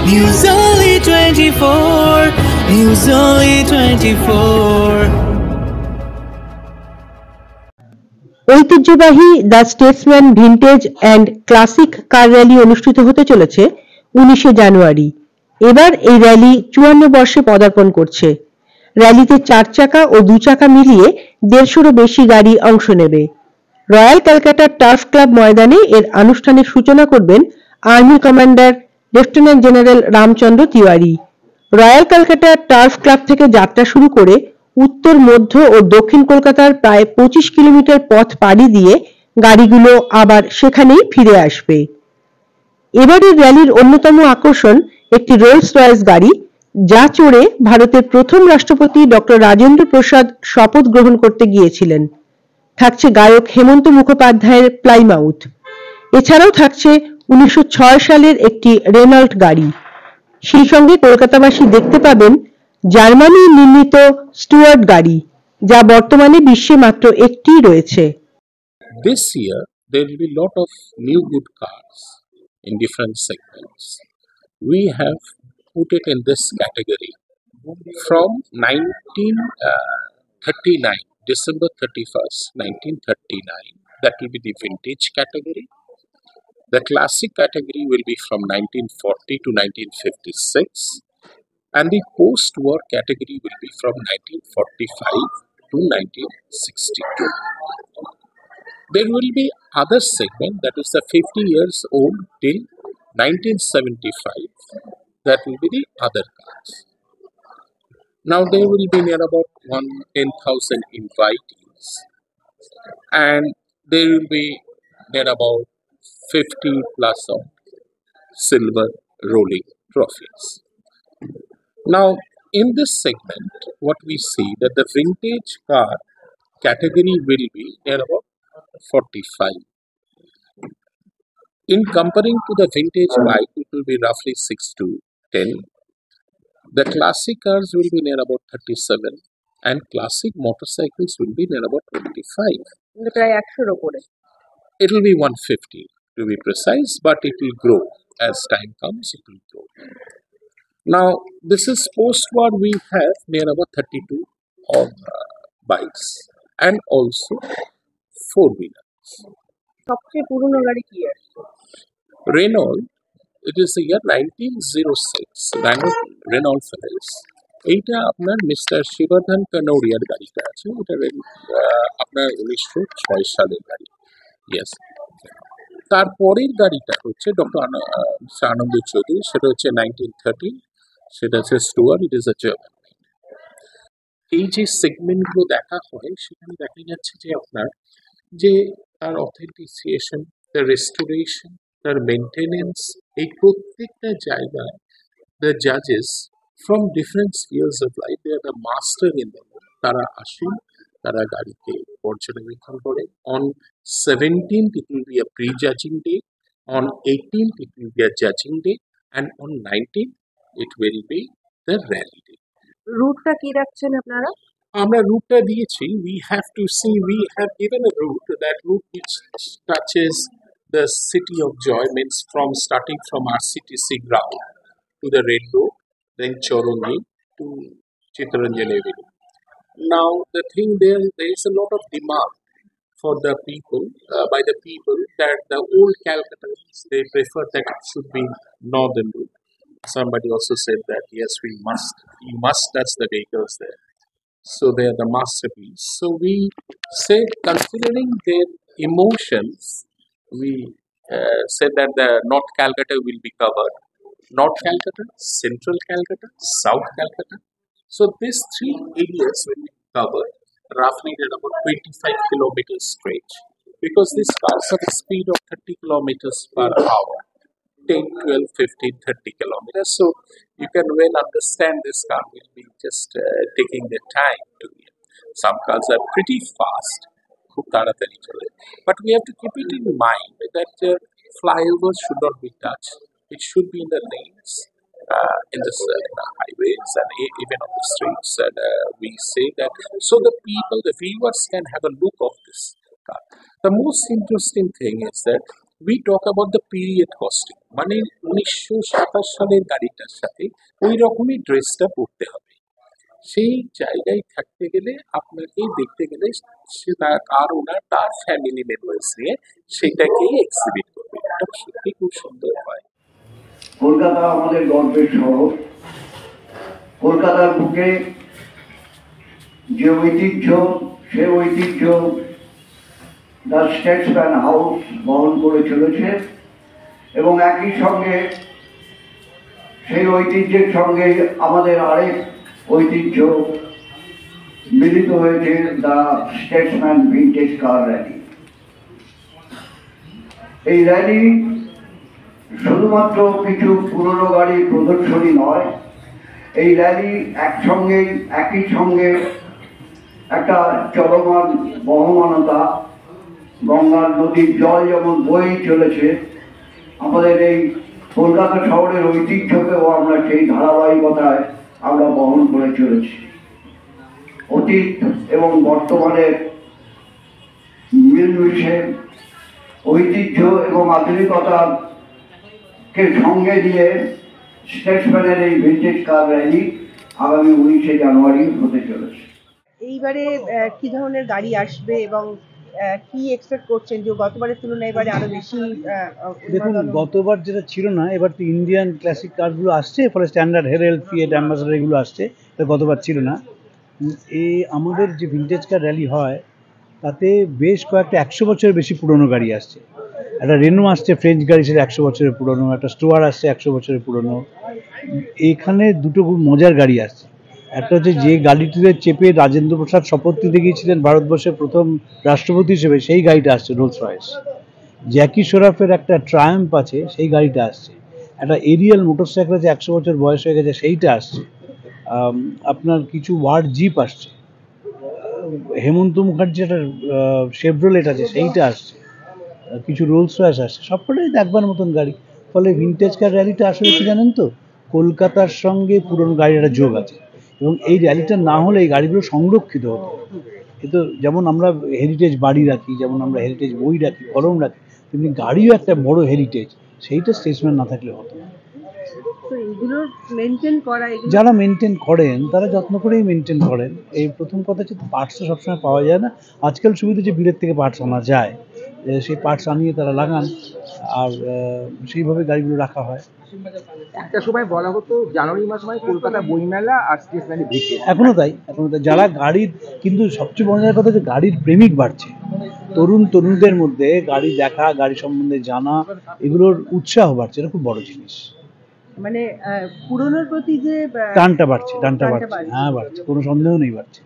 News Only 24. News Only 24. ঐতিহ্যবাহী the Statesman vintage and classic car rally অনুষ্ঠিত হতে চলেছে 19শে জানুয়ারি। এবার এই র্যালি 54 বর্ষে পদার্পণ করছে। র্যালিতে 4 চাকা ও 2 চাকা মিলিয়ে 150-রও বেশি গাড়ি অংশ নেবে। রয়্যাল ক্যালকাটা টার্ফ ক্লাব ময়দানে এর আনুষ্ঠানিক সূচনা করবেন army commander lieutenant general Ramchandra Tiwari. Royal Calcutta turf club থেকে যাত্রা শুরু করে উত্তর, মধ্য ও দক্ষিণ কলকাতার প্রায় 25 কিলোমিটার পথ পাড়ি দিয়ে গাড়িগুলো আবার সেখানেই ফিরে আসবে। এবারের র্যালির অন্যতম আকর্ষণ একটি রোলস রয়েস গাড়ি, যা চড়ে ভারতের প্রথম রাষ্ট্রপতি ডক্টর রাজেন্দ্র প্রসাদ শপথ গ্রহণ করতে গিয়েছিলেন। থাকছে গায়ক হেমন্ত মুখোপাধ্যায়ের প্লাইমাউথ। এছাড়াও থাকছে 1906 সালের একটি রেনল্ট গাড়ি। সেই সঙ্গে কলকাতাবাসী দেখতে পাবেন জার্মানি নির্মিত স্টুয়ার্ট গাড়ি, যা বর্তমানে বিশ্বে মাত্র একটিই রয়েছে। This year, there will be a lot of new good cars in different segments. We have put it in this category from 1939, December 31st, 1939. That will be the vintage category. The classic category will be from 1940 to 1956. And the post-war category will be from 1945 to 1962. There will be other segment, that is the 50 years old till 1975. That will be the other cars. Now there will be near about 10,000 invitees, and there will be near about 50 plus of silver rolling trophies. Now, in this segment, what we see that the vintage car category will be near about 45. In comparing to the vintage bike, it will be roughly 6 to 10. The classic cars will be near about 37, and classic motorcycles will be near about 25. It will be 150 to be precise, but it will grow as time comes. It will grow. Now, this is post-war. We have near about 32 of bikes and also four-wheelers. Renault, it is the year 1906. Renault Ferris. এইটা আপনার mister শিবর্ধন কানোরিয়ার গাড়িটা আছে, এটা আপনার 1906 সালের গাড়ি। Yes. তারপরের গাড়িটা হচ্ছে ডক্টর আনন্দ চৌধুরী, সেটা হচ্ছে 1913, সেটা হচ্ছে Stuart, it is a German. এই যে সেগমেন্টগুলো দেখা হয় সেখানে দেখা যাচ্ছে যে আপনার যে তার অথেন্টিসিয়েশন, তার রেস্টোরেশন, তার মেনটেনেন্স, এই প্রত্যেকটা জায়গায় দ্য জাজেস from different spheres of life, they are the master in the world. তারা আসেন, তারা গাড়িকে পর্যবেক্ষণ করে। On 17th it will be a pre-judging day, on 18th it will be a judging day, and on 19th it will be the rally day. রুটটা কি রাখছেন আপনারা? আমরা রুটটা দিয়েছি, we have to see, we have given a route, that route which touches the city of joy, means from starting from RCTC ground to the Red Road, then Choroni to Chittaranjan Avenue. Now the thing there is a lot of demand for the people, by the people, that the old Calcuttans, they prefer that it should be northern route. Somebody also said that yes, you must touch the vehicles there. So they are the masterpiece. So we say, considering their emotions, we said that the North Calcutta will be covered. North Calcutta, Central Calcutta, South Calcutta. So these three areas will be covered roughly at about 25 kilometers straight, because these cars have a speed of 30 kilometers per hour, 10, 12, 15, 30 kilometers. So you can well understand this car will be just taking the time to get. Some cars are pretty fast, but we have to keep it in mind that flyovers should not be touched. It should be in the lanes, in the highways, and even on the streets. And we say that so the people, the viewers, can have a look of this car. The most interesting thing is that we talk about the period costing, মানে 1927 সালের গাড়িটার সাথে ওই রকমই ড্রেসটা পরতে হবে। সেই জায়গায় থাকতে গেলে আপনাকে দেখতে গেলে সে তার ওনার তার ফ্যামিলি মেম্বার্স নিয়ে সেটাকেই এক্সিবিট করবে, এটা সত্যি খুব সুন্দর হয়। কলকাতা আমাদের গর্বের শহর। কলকাতার বুকে যে ঐতিহ্য, সে ঐতিহ্য দ্য স্টেটসম্যান হাউস বহন করে চলেছে এবং একই সঙ্গে সেই ঐতিহ্যের সঙ্গে আমাদের আরেক ঐতিহ্য মিলিত হয়েছে, the Statesman vintage car rally. এই র্যালি শুধুমাত্র কিছু পুরনো গাড়ির প্রদর্শনী নয়, এই র্যালি একই সঙ্গে একটা চলমান বহমানতা। গঙ্গার নদীর জল যেমন বয়ে চলেছে, আমাদের এই কলকাতা শহরের ঐতিহ্যকেও আমরা সেই ধারাবাহিকতায় আমরা বহন করে চলেছি। অতীত এবং বর্তমানের মিলমিশে ঐতিহ্য এবং আধুনিকতাকে সঙ্গে নিয়ে স্টেটসম্যানের এই ভিন্টেজ কার র্যালি আগামী 19শে জানুয়ারি হতে চলেছে। এইবারে কি ধরনের গাড়ি আসবে এবং কি এক্সপেক্ট করছেন যে গতবারের তুলনায় এবারে আরো বেশি? দেখুন, গতবার যেটা ছিল না, এবার তো ইন্ডিয়ান ক্লাসিক কারগুলো আসছে, ফলে স্ট্যান্ডার্ড হেরেল ফিয়েট অ্যাম্বাসাডার এগুলো আসছে, এটা গতবার ছিল না। আমাদের যে ভিন্টেজ কার র্যালি হয় তাতে বেশ কয়েকটা 100 বছরের বেশি পুরনো গাড়ি আসছে। একটা রেনো আসছে, ফ্রেঞ্চ গাড়ি, সেটা 100 বছরের পুরনো। একটা স্টোয়ার আসছে 100 বছরের পুরনো। এখানে দুটো খুব মজার গাড়ি আসছে। একটা হচ্ছে যে গাড়িটিতে চেপে রাজেন্দ্র প্রসাদ শপথ নিতে গিয়েছিলেন ভারতবর্ষের প্রথম রাষ্ট্রপতি হিসেবে, সেই গাড়িটা আসছে, রোলস রয়েস। জ্যাকি শরফের একটা ট্রায়াম্প আছে, সেই গাড়িটা আসছে। একটা এরিয়াল মোটরসাইকেল আছে, 100 বছর বয়স হয়ে গেছে, সেইটা আসছে। আপনার কিছু ওয়ার্ড জিপ আসছে। হেমন্ত মুখার্জি একটা শেভরোলেট আছে, সেইটা আসছে। কিছু রোলস রয়েস আসছে, সবকটাই দেখবার মতন গাড়ি। ফলে ভিন্টেজ কার র্যালিটা আসলে কি জানেন তো, কলকাতার সঙ্গে পুরনো গাড়ির একটা যোগ আছে। এবং এই র্যালিটা না হলে এই গাড়িগুলো সংরক্ষিত হতো। কিন্তু যেমন আমরা হেরিটেজ বাড়ি রাখি, যেমন আমরা হেরিটেজ বই রাখি, কলম রাখি, তেমনি গাড়িও একটা বড় হেরিটেজ, সেইটা স্টেটসম্যান না থাকলে হতো না। যারা মেনটেন করেন তারা যত্ন করেই মেনটেন করেন। এই প্রথম কথা হচ্ছে, পার্টসও সবসময় পাওয়া যায় না। আজকাল সুবিধা যে বিলেত থেকে পার্টস আনা যায়, সেই পার্টস আনিয়ে তারা লাগান, আর সেইভাবে গাড়িগুলো রাখা হয়। একটা সময় বলা হতো জানুয়ারি মাস মানে কলকাতা বইমেলা আর স্টেশনারি ভিড়। এখনো তাই। যারা গাড়ির, কিন্তু সবচেয়ে মজার কথা হচ্ছে গাড়ির প্রেমিক বাড়ছে। তরুণদের মধ্যে গাড়ি দেখা, গাড়ি সম্বন্ধে জানা, এগুলোর উৎসাহ বাড়ছে। এটা খুব বড় জিনিস। মানে পুরনোর প্রতি যে টানটা বাড়ছে। হ্যাঁ, বাড়ছে, কোনো সন্দেহ নেই, বাড়ছে।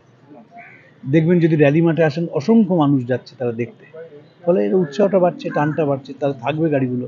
দেখবেন যদি র্যালি মাঠে আসেন, অসংখ্য মানুষ যাচ্ছে তারা দেখতে, ফলে এর উৎসাহটা বাড়ছে, টানটা বাড়ছে, তারা থাকবে গাড়িগুলো।